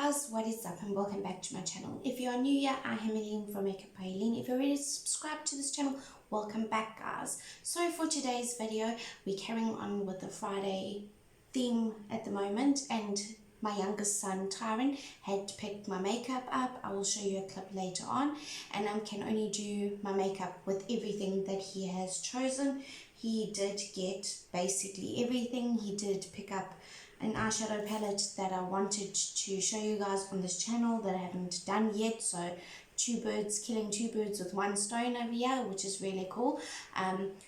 guys, what is up and welcome back to my channel. If you are new here, I am Eileen from Makeup by Eileen. If you're already subscribed to this channel, welcome back guys. So for today's video, we're carrying on with the Friday theme at the moment, and my youngest son Tyrone had picked my makeup up. I will show you a clip later on, and I can only do my makeup with everything that he has chosen. He did get basically everything. He did pick up an eyeshadow palette that I wanted to show you guys on this channel that I haven't done yet, so killing two birds with one stone over here, which is really cool.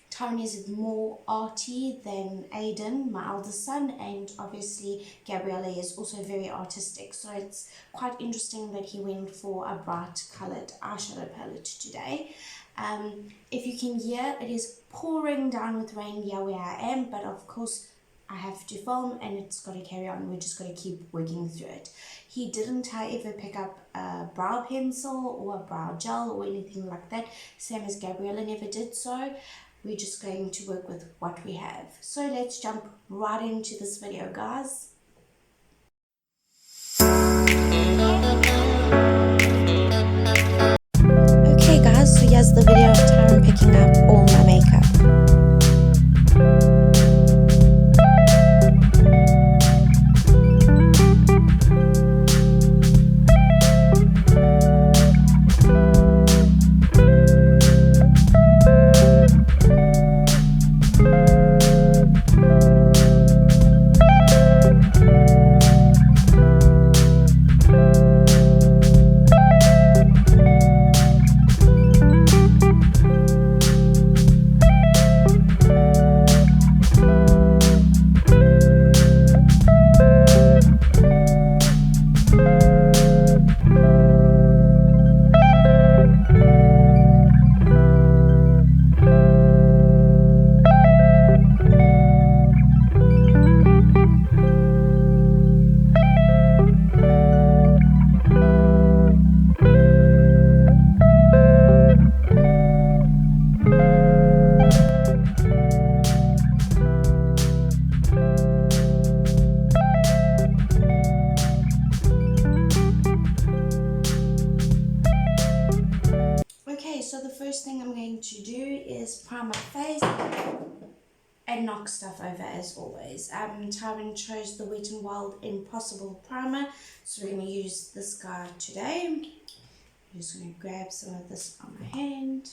Tyrone is more arty than Aiden, my eldest son, and obviously Gabriella is also very artistic, so it's quite interesting that he went for a bright coloured eyeshadow palette today. If you can hear, it is pouring down with rain here where I am, but of course I have to film and it's got to carry on. We're just going to keep working through it. He didn't, however, pick up a brow pencil or a brow gel or anything like that, same as Gabriella never did, so we're just going to work with what we have. So let's jump right into this video, guys. Okay guys, so here's the video of Tyrone picking up all my makeup. So the first thing I'm going to do is prime my face and knock stuff over as always. Tyrone chose the Wet n Wild Impossible Primer, so we're going to use this guy today. I'm just going to grab some of this on my hand,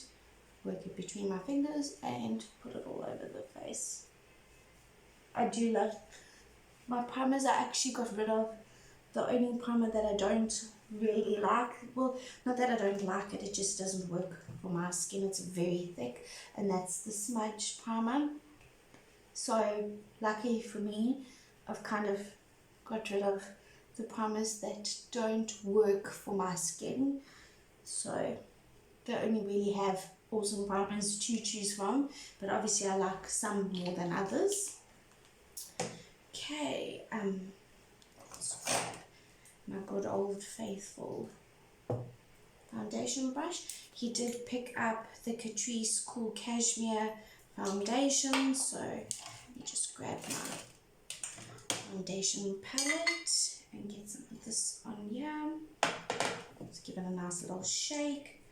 work it between my fingers and put it all over the face. I do love my primers. I actually got rid of the only primer that I don't really like. Well, not that I don't like it, it just doesn't work for my skin. It's very thick, and that's the Smudge primer. So lucky for me, I've kind of got rid of the primers that don't work for my skin, so they only really have awesome primers to choose from, but obviously I like some more than others. Okay, let's grab my good old faithful foundation brush. He did pick up the Catrice Cool Cashmere foundation, so let me just grab my foundation palette and get some of this on here. Let's give it a nice little shake.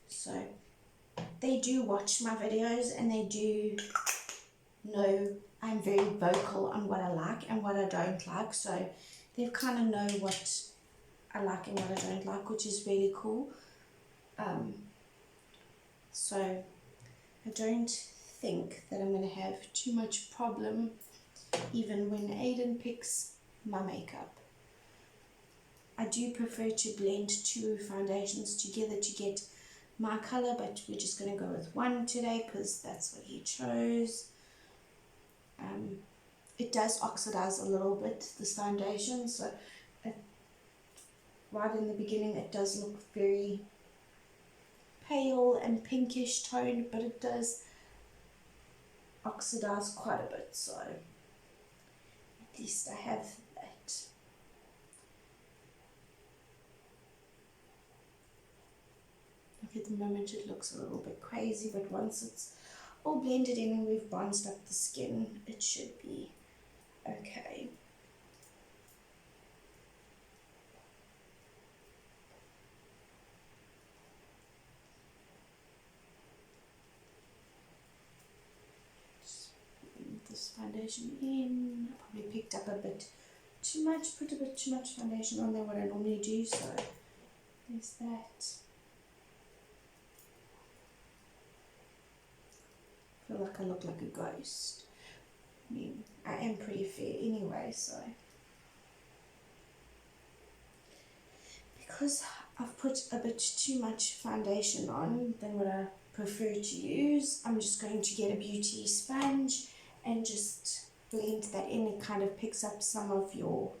So they do watch my videos and they do know I'm very vocal on what I like and what I don't like, so they kind of know what I like and what I don't like, which is really cool. So I don't think that I'm going to have too much problem even when Aiden picks my makeup. I do prefer to blend two foundations together to get my color, but we're just going to go with one today because that's what he chose. It does oxidize a little bit, this foundation, so right in the beginning it does look very pale and pinkish toned, but it does oxidize quite a bit, so at least I have that. Look, at the moment it looks a little bit crazy, but once it's all blended in and we've bronzed up the skin, it should be okay. foundation in. I probably picked up a bit too much, put a bit too much foundation on there, what I normally do, so there's that. I feel like I look like a ghost. I mean, I am pretty fair anyway, so. Because I've put a bit too much foundation on than what I prefer to use, I'm just going to get a beauty sponge and just blend that in. It kind of picks up some of your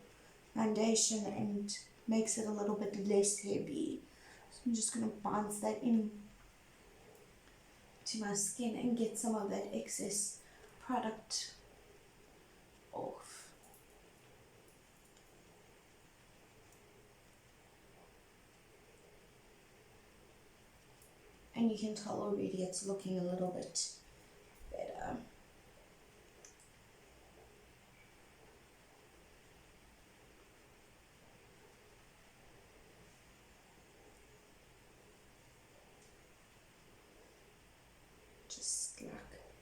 foundation and makes it a little bit less heavy. So I'm just going to bounce that in to my skin and get some of that excess product off. And you can tell already it's looking a little bit better. Just like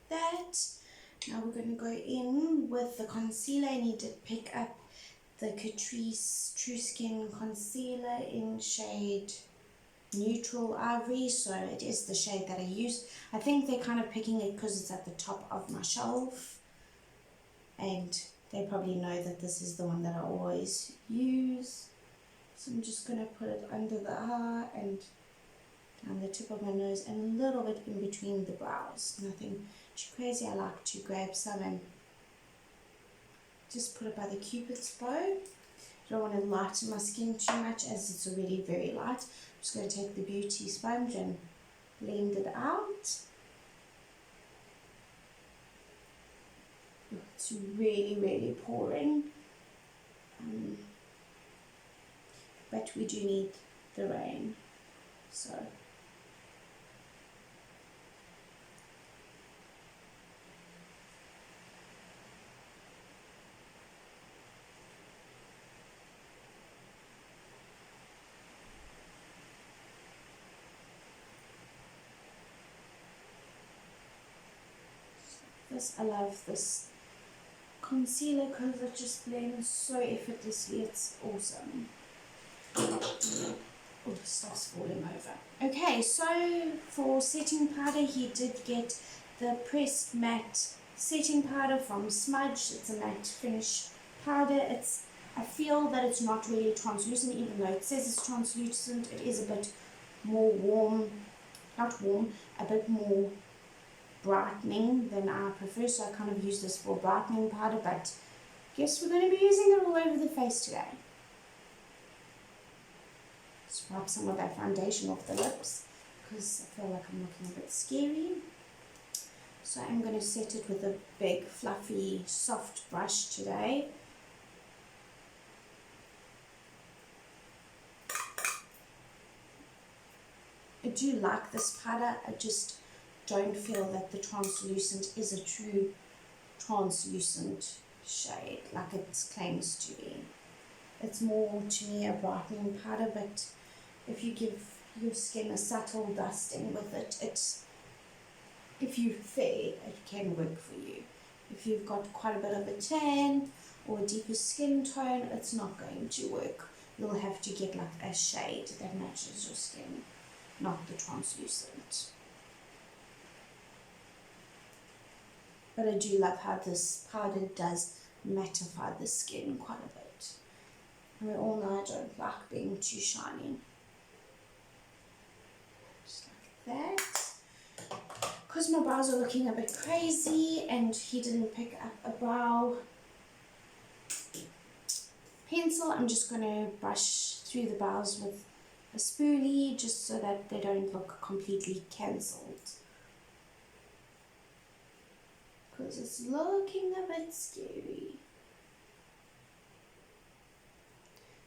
that. Now we're going to go in with the concealer. I need to pick up the Catrice True Skin Concealer in shade Neutral Ivory, so it is the shade that I use. I think they're kind of picking it because it's at the top of my shelf, and they probably know that this is the one that I always use. So I'm just going to put it under the eye and down the tip of my nose and a little bit in between the brows. Nothing too crazy. I like to grab some and just put it by the Cupid's bow. I don't want to lighten my skin too much as it's already very light. I'm just going to take the beauty sponge and blend it out. It's really, really pouring. But we do need the rain. So this, I love this concealer because it just blends so effortlessly. It's awesome. Oh, the stuff's falling over. Okay, so for setting powder, he did get the pressed matte setting powder from Smudge. It's a matte finish powder. I feel that it's not really translucent, even though it says it's translucent. It is a bit more warm, not warm, a bit more brightening than I prefer, so I kind of use this for brightening powder, but guess we're going to be using it all over the face today. Just wipe some of that foundation off the lips because I feel like I'm looking a bit scary. So I'm going to set it with a big fluffy soft brush today. I do like this powder, I just don't feel that the translucent is a true translucent shade like it claims to be. It's more to me a brightening powder, but if you give your skin a subtle dusting with it, if you're fair, it can work for you. If you've got quite a bit of a tan or a deeper skin tone, it's not going to work. You'll have to get like a shade that matches your skin, not the translucent. But I do love how this powder does mattify the skin quite a bit. And we all know I don't like being too shiny. Just like that. Because my brows are looking a bit crazy and he didn't pick up a brow pencil, I'm just going to brush through the brows with a spoolie just so that they don't look completely cancelled. Because it's looking a bit scary.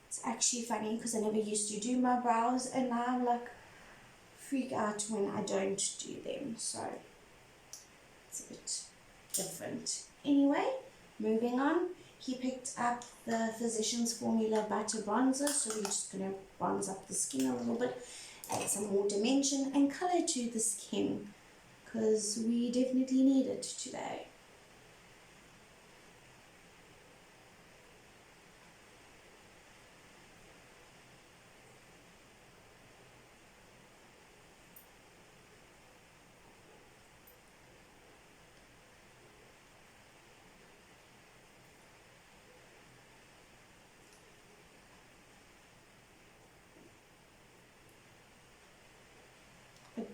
It's actually funny because I never used to do my brows and now I'm like freak out when I don't do them, so it's a bit different. Anyway, moving on, he picked up the Physicians Formula Butter Bronzer, so we're just going to bronze up the skin a little bit, add some more dimension and colour to the skin because we definitely need it today.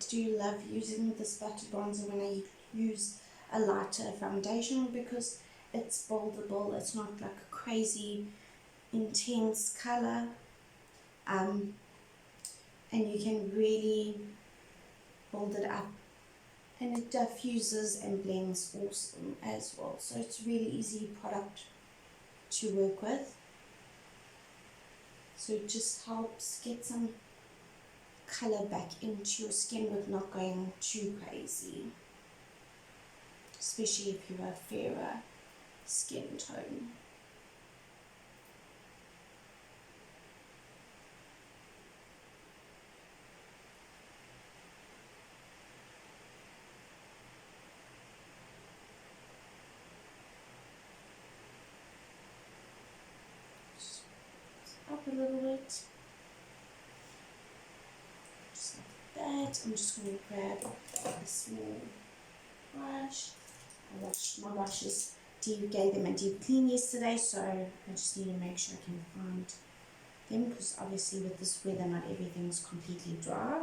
do love using this butter bronzer when I use a lighter foundation because it's buildable. It's not like a crazy intense color, and you can really build it up, and it diffuses and blends awesome as well. So it's really easy product to work with. So it just helps get some color back into your skin with not going too crazy, especially if you have fairer skin tone. Just up a little bit, just like that. I'm just going to grab a small brush. I washed my brushes, gave them a deep clean yesterday, so I just need to make sure I can find them, because obviously with this weather not everything's completely dry.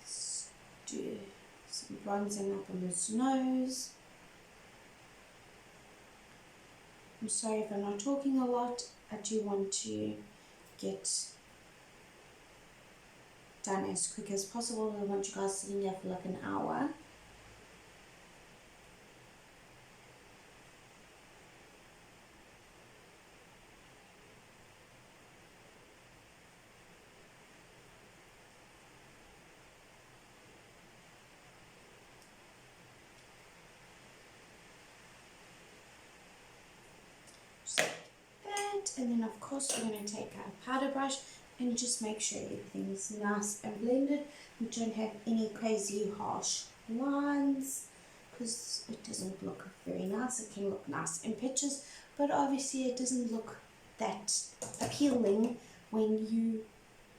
Let's do some bronzing up on this nose. I'm sorry if I'm not talking a lot. I do want to get done as quick as possible. I want you guys sitting there for like an hour. And then of course we're going to take a powder brush and just make sure everything's nice and blended. We don't have any crazy harsh lines, because it doesn't look very nice. It can look nice in pictures, but obviously it doesn't look that appealing when you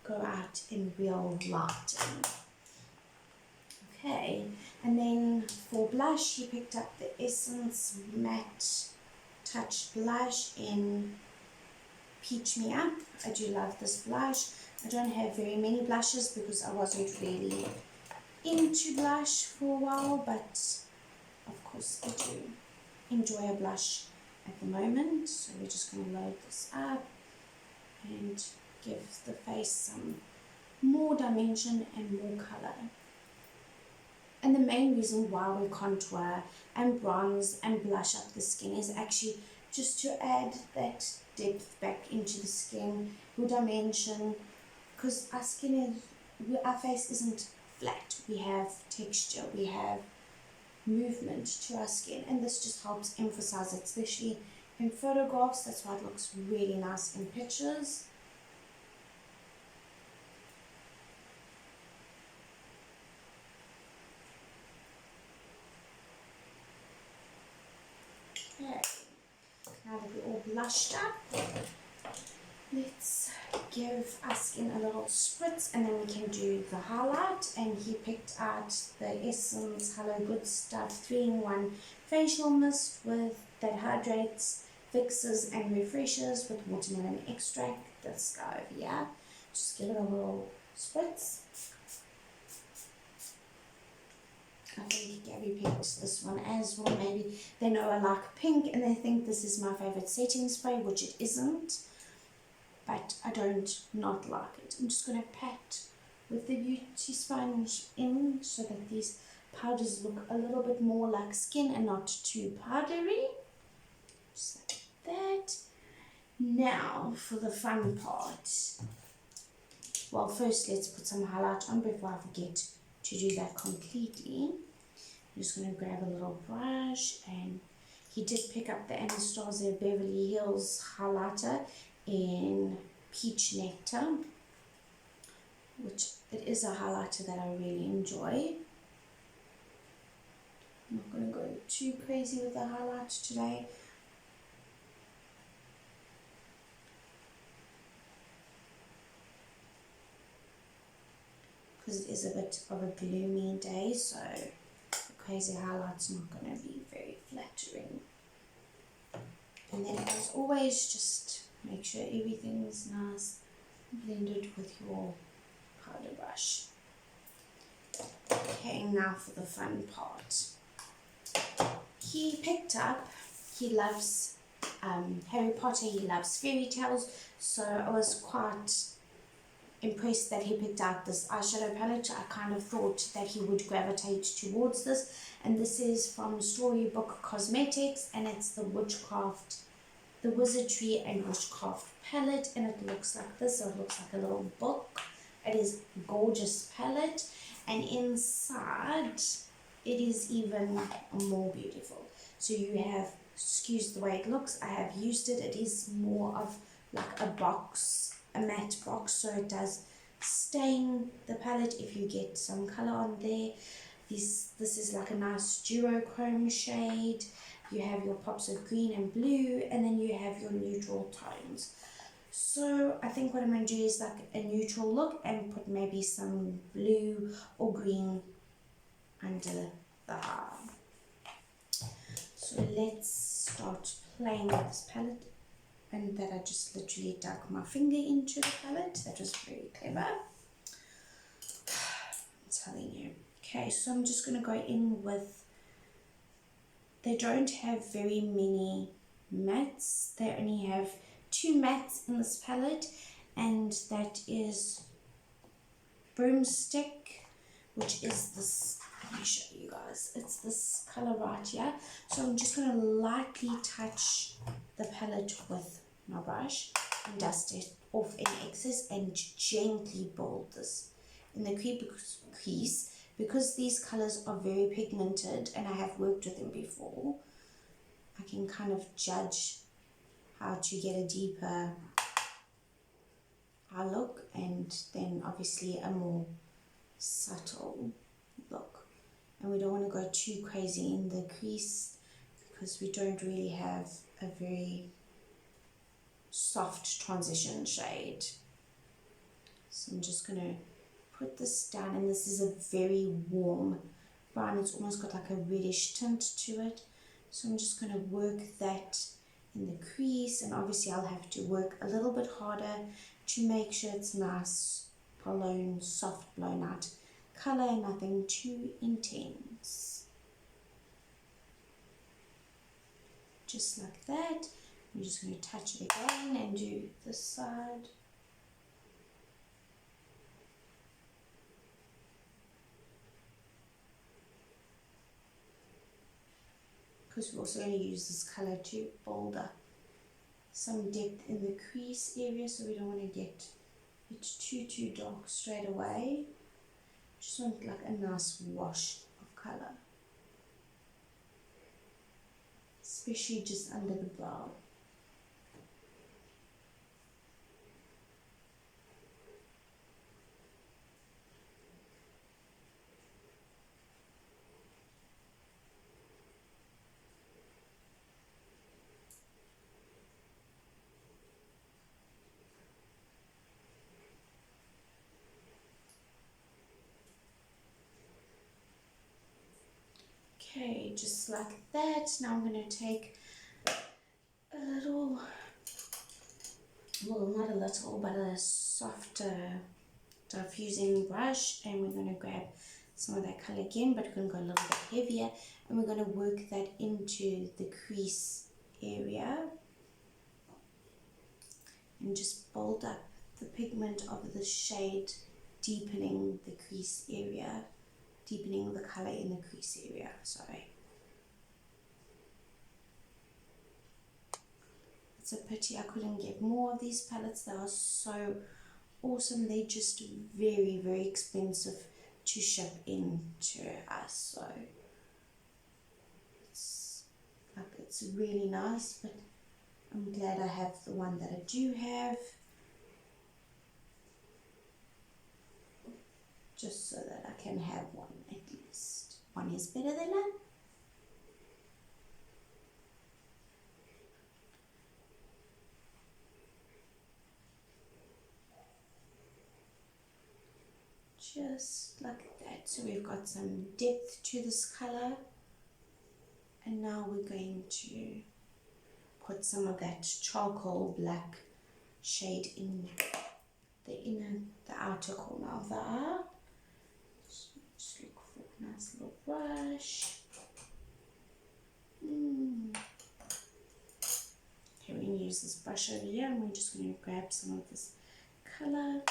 go out in real lighting. Okay, and then for blush, he picked up the Essence Matte Touch Blush in Peach Me Up. I do love this blush. I don't have very many blushes because I wasn't really into blush for a while, but of course I do enjoy a blush at the moment. So we're just going to load this up and give the face some more dimension and more color. And the main reason why we contour and bronze and blush up the skin is actually just to add that depth back into the skin, your dimension, because our skin is, our face isn't flat. We have texture, we have movement to our skin, and this just helps emphasize it, especially in photographs. That's why it looks really nice in pictures. Okay, now that we're all blushed up, let's give our skin a little spritz, and then we can do the highlight. And he picked out the Essence Hello Good Stuff 3-in-1 facial mist with that hydrates, fixes and refreshes with watermelon extract. This guy over here, just give it a little spritz. I think Gabby picked this one as well. Maybe they know I like pink and they think this is my favorite setting spray, which it isn't, but I don't not like it. I'm just going to pat with the beauty sponge in so that these powders look a little bit more like skin and not too powdery. Just like that. Now for the fun part. Well, first let's put some highlight on before I forget to do that completely. I'm just going to grab a little brush, and he did pick up the Anastasia Beverly Hills highlighter in Peach Nectar, which it is a highlighter that I really enjoy. I'm not going to go too crazy with the highlight today. Because it is a bit of a gloomy day, so the crazy highlight's not going to be very flattering. And then as always, just make sure everything's nice blended with your powder brush. Okay, now for the fun part. He loves Harry Potter, he loves fairy tales, so I was quite impressed that he picked out this eyeshadow palette. I kind of thought that he would gravitate towards this, and this is from Storybook Cosmetics, and it's the Witchcraft, the Wizardry and Witchcraft palette, and it looks like this. So it looks like a little book. It is a gorgeous palette, and inside it is even more beautiful. So you have, excuse the way it looks, I have used it. It is more of like a box, a matte box, so it does stain the palette if you get some color on there. This is like a nice duochrome shade. You have your pops of green and blue, and then you have your neutral tones. So I think what I'm going to do is like a neutral look and put maybe some blue or green under the eye. So let's start playing with this palette, and that I just literally dug my finger into the palette. That was very clever, I'm telling you. Okay, so I'm just going to go in with, they don't have very many mattes. They only have 2 mattes in this palette, and that is Broomstick, which is this, let me show you guys, it's this color right here. So I'm just going to lightly touch the palette with my brush and dust it off any excess, and gently build this in the crease. Because these colors are very pigmented and I have worked with them before, I can kind of judge how to get a deeper eye look, and then obviously a more subtle look. And we don't want to go too crazy in the crease because we don't really have a very soft transition shade. So I'm just going to put this down, and this is a very warm brown. It's almost got like a reddish tint to it. So I'm just going to work that in the crease, and obviously I'll have to work a little bit harder to make sure it's nice, blown, soft blown out color, and nothing too intense. Just like that. I'm just going to touch it again and do this side. Because we're also going to use this color to build up some depth in the crease area, so we don't want to get it too dark straight away. Just want like a nice wash of color, especially just under the brow. Okay, just like that. Now I'm going to take a little, well, not a little, but a softer diffusing brush, and we're going to grab some of that color again, but we're going to go a little bit heavier, and we're going to work that into the crease area and just build up the pigment of the shade, deepening the crease area. Deepening the color in the crease area, sorry. It's a pity I couldn't get more of these palettes. They are so awesome. They're just very, very expensive to ship into us. So it's really nice, but I'm glad I have the one that I do have. Just so that I can have one at least. One is better than none. Just like that. So we've got some depth to this color. And now we're going to put some of that charcoal black shade in the outer corner of the eye. Just look for a nice little brush. Okay, we're going to use this brush over here and we're just going to grab some of this colour.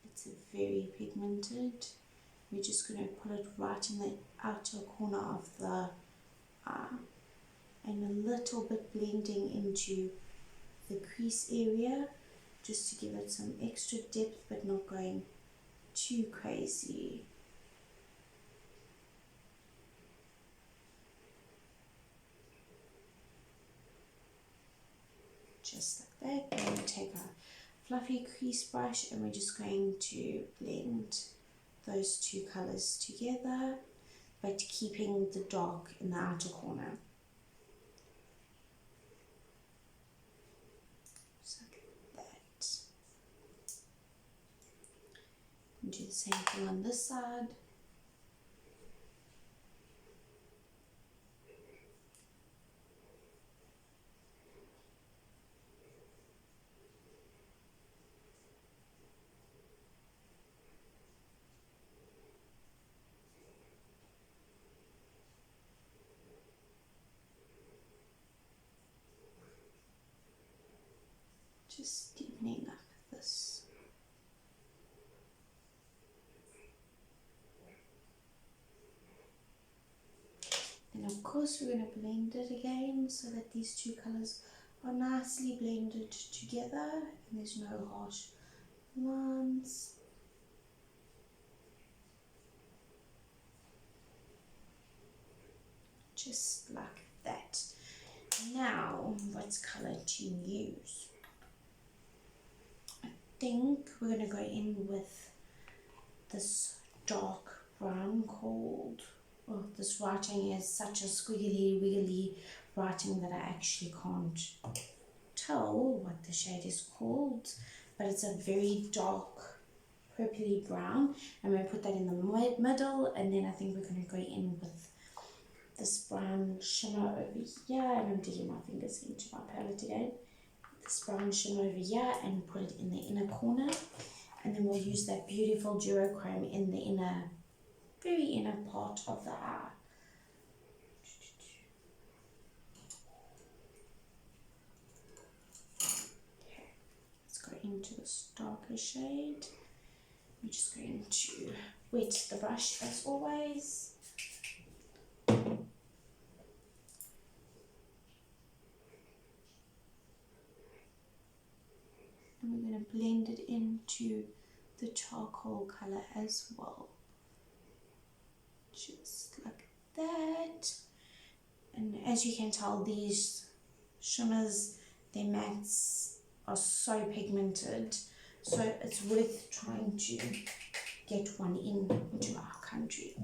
It's very pigmented. We're just going to put it right in the outer corner of the eye and a little bit blending into the crease area just to give it some extra depth but not going too crazy. Just like that. We're going to take a fluffy crease brush and we're just going to blend those two colours together, but keeping the dark in the outer corner. Just like that. And do the same thing on this side. Just deepening up this. Then of course we're going to blend it again so that these two colours are nicely blended together and there's no harsh lines. Just like that. Now, what colour to use? I think we're going to go in with this dark brown called, oh, this writing is such a squiggly wiggly writing that I actually can't tell what the shade is called, but it's a very dark purpley brown. I'm going to put that in the middle, and then I think we're going to go in with this brown shimmer over here, and I'm digging my fingers into my palette again. This brown shimmer over here and put it in the inner corner, and then we'll use that beautiful duochrome in the inner, very inner part of the eye. Okay, let's go into this darker shade. I'm just going to wet the brush as always. And we're going to blend it into the charcoal colour as well. Just like that. And as you can tell, these shimmers, their mattes are so pigmented. So it's worth trying to get one into our country.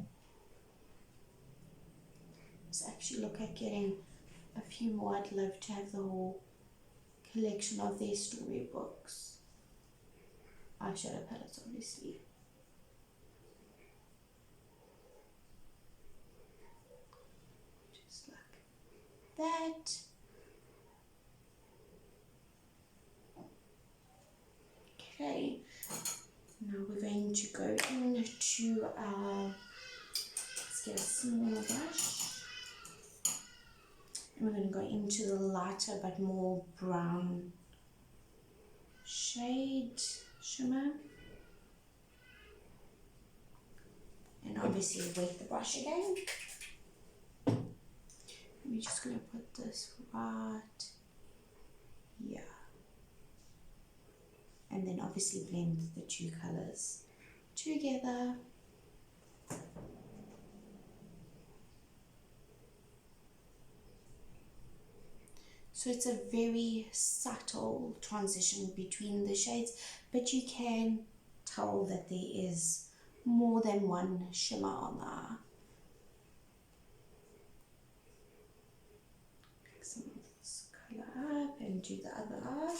Let's actually look at getting a few more. I'd love to have the whole collection of their storybooks. Eyeshadow palettes, obviously. Just like that. Okay, now we're going to go into our, let's get a smaller brush. And we're going to go into the lighter but more brown shade shimmer. And obviously wet the brush again. We're just going to put this right here. And then obviously blend the two colours together. So it's a very subtle transition between the shades, but you can tell that there is more than one shimmer on the eye. Pick some of this colour up and do the other eye.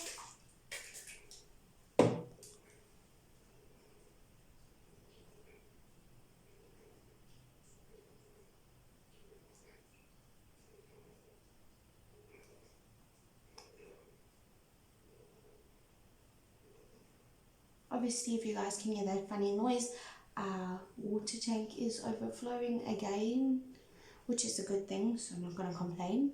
Obviously, if you guys can hear that funny noise, our water tank is overflowing again, which is a good thing, so I'm not going to complain.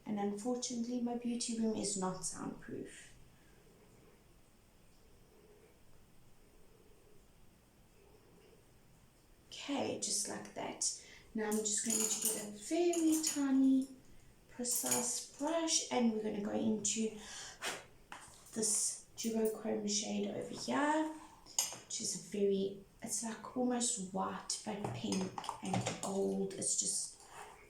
And unfortunately my beauty room is not soundproof. Okay, just like that. Now I'm just going to get a very tiny, precise brush, and we're going to go into this duochrome shade over here, which is a very, it's like almost white but pink and gold. It's just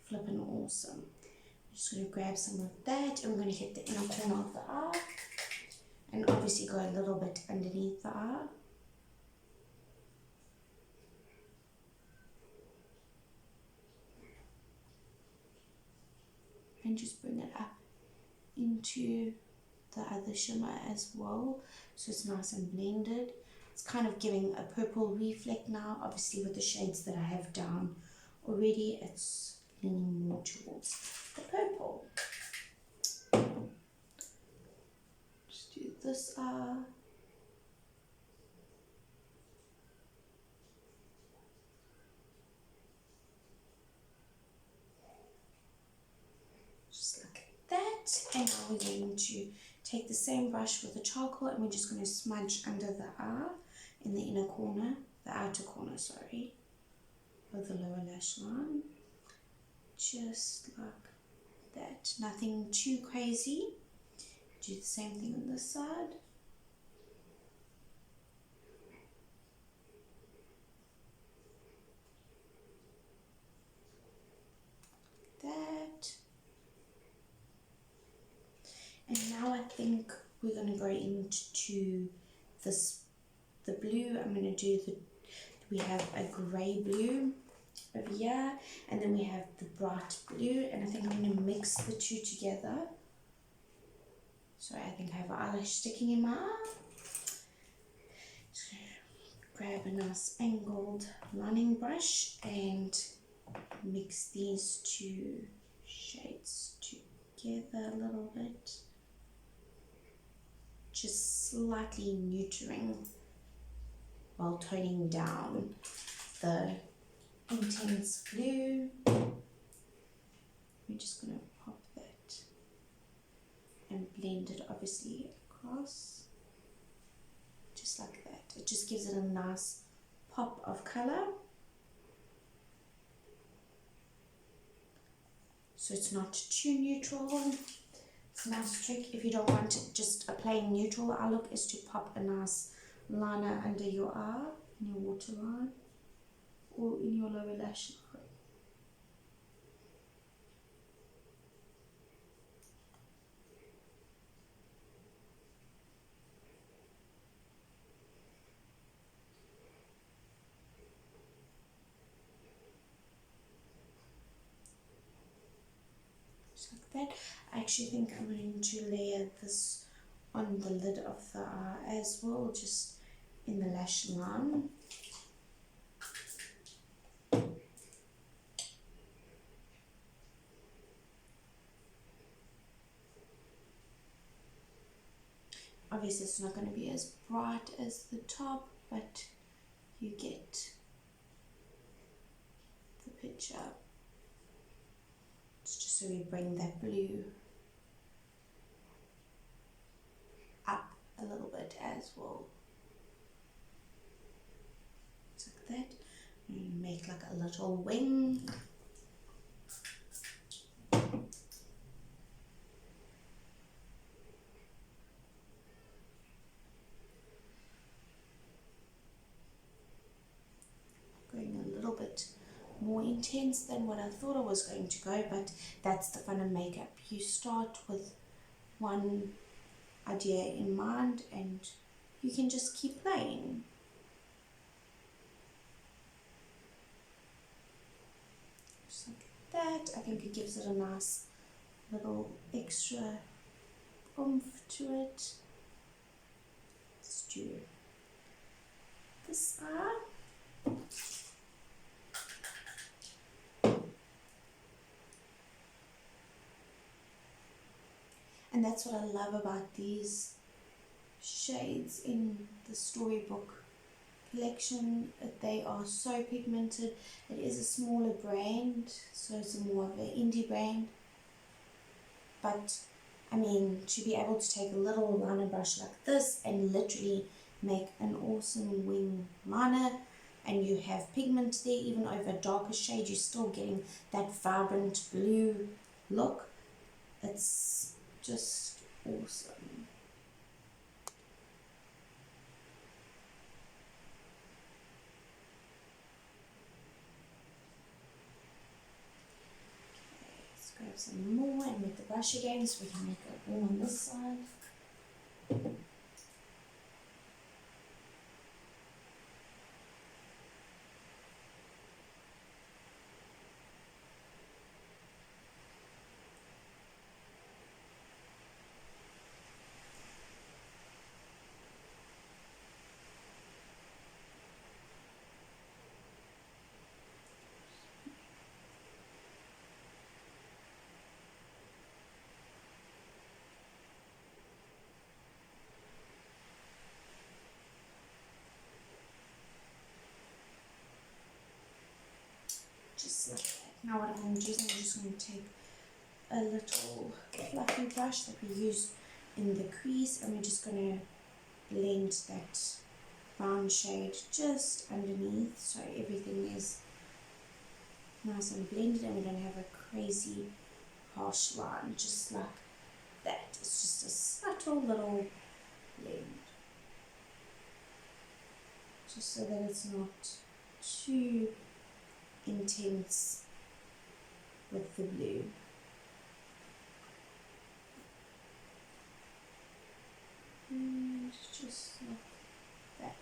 flipping awesome. I'm just going to grab some of that, and we're going to hit the inner corner of the eye, and obviously go a little bit underneath the eye. And just bring it up into the other shimmer as well, so it's nice and blended. It's kind of giving a purple reflect now. Obviously with the shades that I have down already, it's leaning more towards the purple. Just do this eye. And now we're going to take the same brush with the charcoal, and we're just going to smudge under the eye in the inner corner, the outer corner, sorry, of the lower lash line, just like that. Nothing too crazy. Do the same thing on this side. That. And now I think we're going to go into this, the blue. I'm going to do we have a grey blue over here, and then we have the bright blue, and I think I'm going to mix the two together. Sorry, I think I have an eyelash sticking in my eye. So grab a nice angled lining brush and mix these two shades together a little bit. Just slightly neutering while toning down the intense blue. We're just going to pop that and blend it obviously across, just like that. It just gives it a nice pop of color, so it's not too neutral. It's a nice trick if you don't want just a plain neutral eye look, is to pop a nice liner under your eye, in your waterline, or in your lower lash line. Just like that. I actually think I'm going to layer this on the lid of the eye as well, just in the lash line. Obviously it's not going to be as bright as the top, but you get the picture. It's just so we bring that blue up a little bit as well. Just like that. And make like a little wing. Going a little bit more intense than what I thought I was going to go, but that's the fun of makeup. You start with one idea in mind and you can just keep playing. Just like that. I think it gives it a nice little extra oomph to it. Let's do this eye. And that's what I love about these shades in the Storybook collection. They are so pigmented. It is a smaller brand, so it's more of an indie brand. But I mean, to be able to take a little liner brush like this and literally make an awesome wing liner, and you have pigment there, even over a darker shade, you're still getting that vibrant blue look. It's just awesome. Let's grab some more and with the brush again so we can make it all on this side. Just like that. Now what I'm going to do is I'm just going to take a little fluffy brush that we use in the crease, and we're just going to blend that brown shade just underneath so everything is nice and blended and we don't have a crazy harsh line, just like that. It's just a subtle little blend, just so that it's not too intense with the blue. And just like that.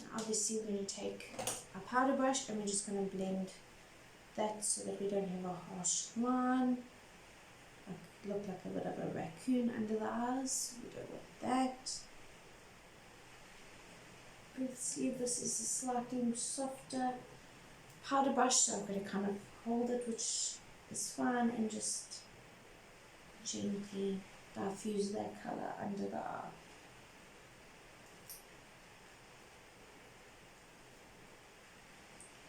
Now obviously we're going to take a powder brush and we're just going to blend that so that we don't have a harsh line, look like a bit of a raccoon under the eyes. We don't want that. Let's see if this is a slightly softer powder brush, so I'm going to kind of hold it, which is fine, and just gently diffuse that colour under the eye.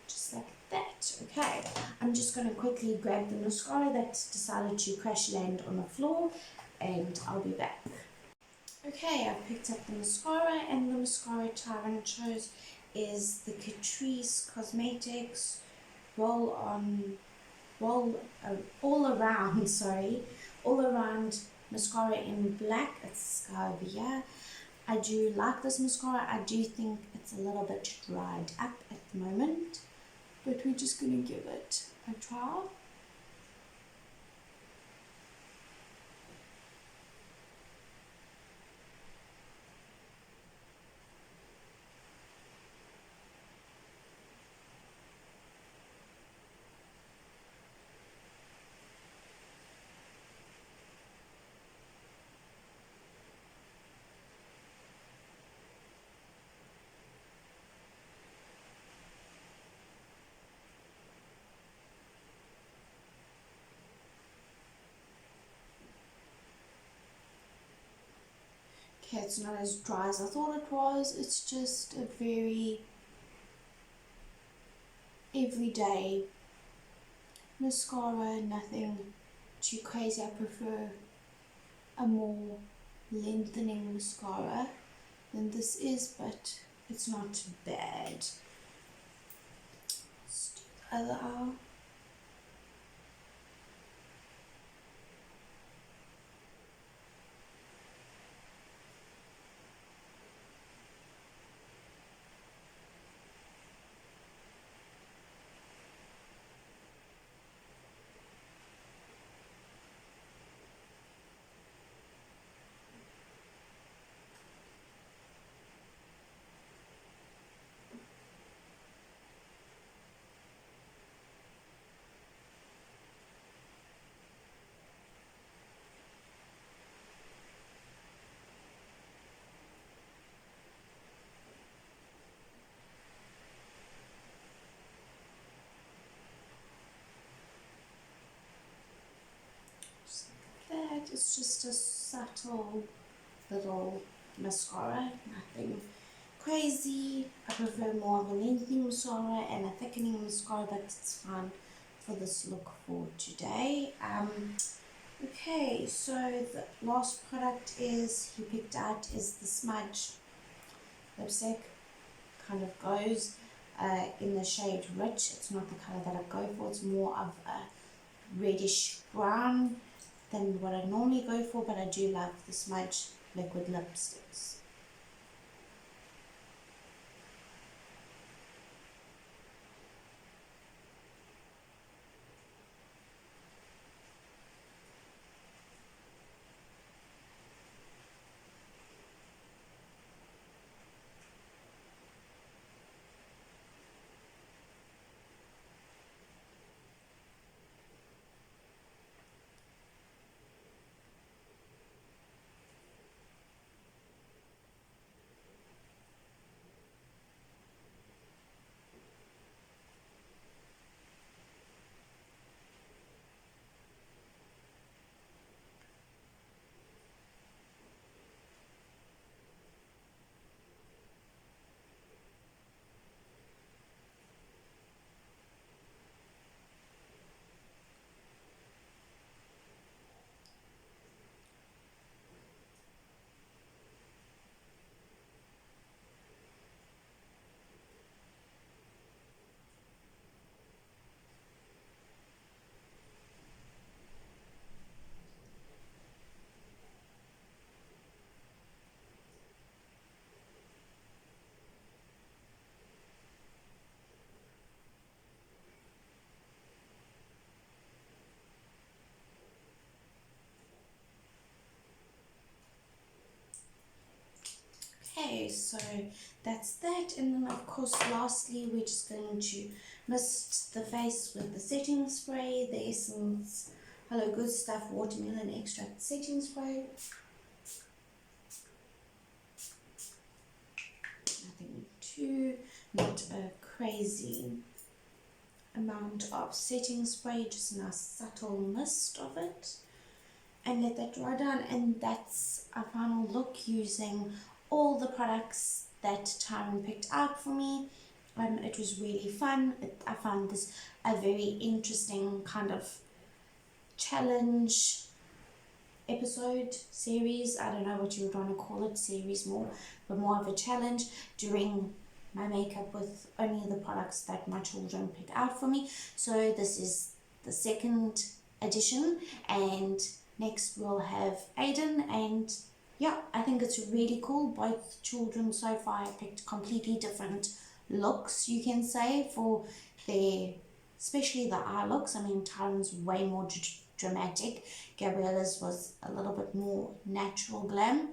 Just like that. Okay, I'm just going to quickly grab the mascara that's decided to crash land on the floor, and I'll be back. Okay, I've picked up the mascara, and the mascara Tyrone chose is the Catrice Cosmetics all around mascara in black. It's sky over here. I do like this mascara. I do think it's a little bit dried up at the moment, but we're just going to give it a try. Okay, it's not as dry as I thought it was. It's just a very everyday mascara, nothing too crazy. I prefer a more lengthening mascara than this is, but it's not bad. Let's do the other eye. It's just a subtle little mascara, nothing crazy. I prefer more of a lengthening mascara and a thickening mascara, but it's fine for this look for today. Okay, so the last product is he picked out is the Smudge Lipstick. Kind of goes in the shade Rich. It's not the color that I go for. It's more of a reddish brown than what I normally go for, but I do love the Smudge liquid lipsticks. Okay, so that's that, and then of course lastly we're just going to mist the face with the setting spray, the Essence Hello Good Stuff Watermelon Extract Setting Spray. Nothing too, not a crazy amount of setting spray, just a nice subtle mist of it, and let that dry down, and that's our final look using all the products that Tyrone picked out for me. It was really fun. I found this a very interesting kind of challenge episode series. I don't know what you would want to call it, series more, but more of a challenge, doing my makeup with only the products that my children pick out for me. So this is the second edition, and next we'll have Aiden, and yeah, I think it's really cool. Both children so far picked completely different looks, you can say, for their, especially the eye looks. I mean, Tyrone's way more dramatic. Gabriella's was a little bit more natural glam.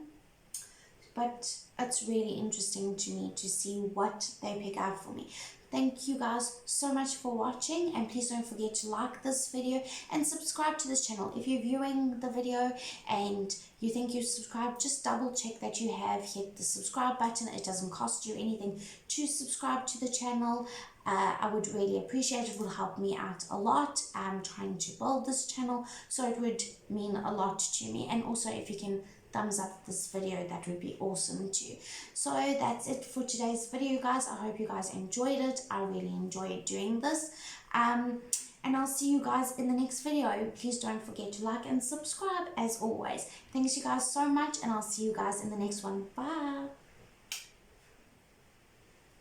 But it's really interesting to me to see what they pick out for me. Thank you guys so much for watching, and please don't forget to like this video and subscribe to this channel. If you're viewing the video and you think you subscribed, just double check that you have hit the subscribe button. It doesn't cost you anything to subscribe to the channel. I would really appreciate it. It will help me out a lot. I'm trying to build this channel, so it would mean a lot to me. And also if you can thumbs up this video, that would be awesome too. So that's it for today's video, guys. I hope you guys enjoyed it. I really enjoyed doing this, and I'll see you guys in the next video. Please don't forget to like and subscribe as always. Thanks you guys so much, and I'll see you guys in the next one. Bye.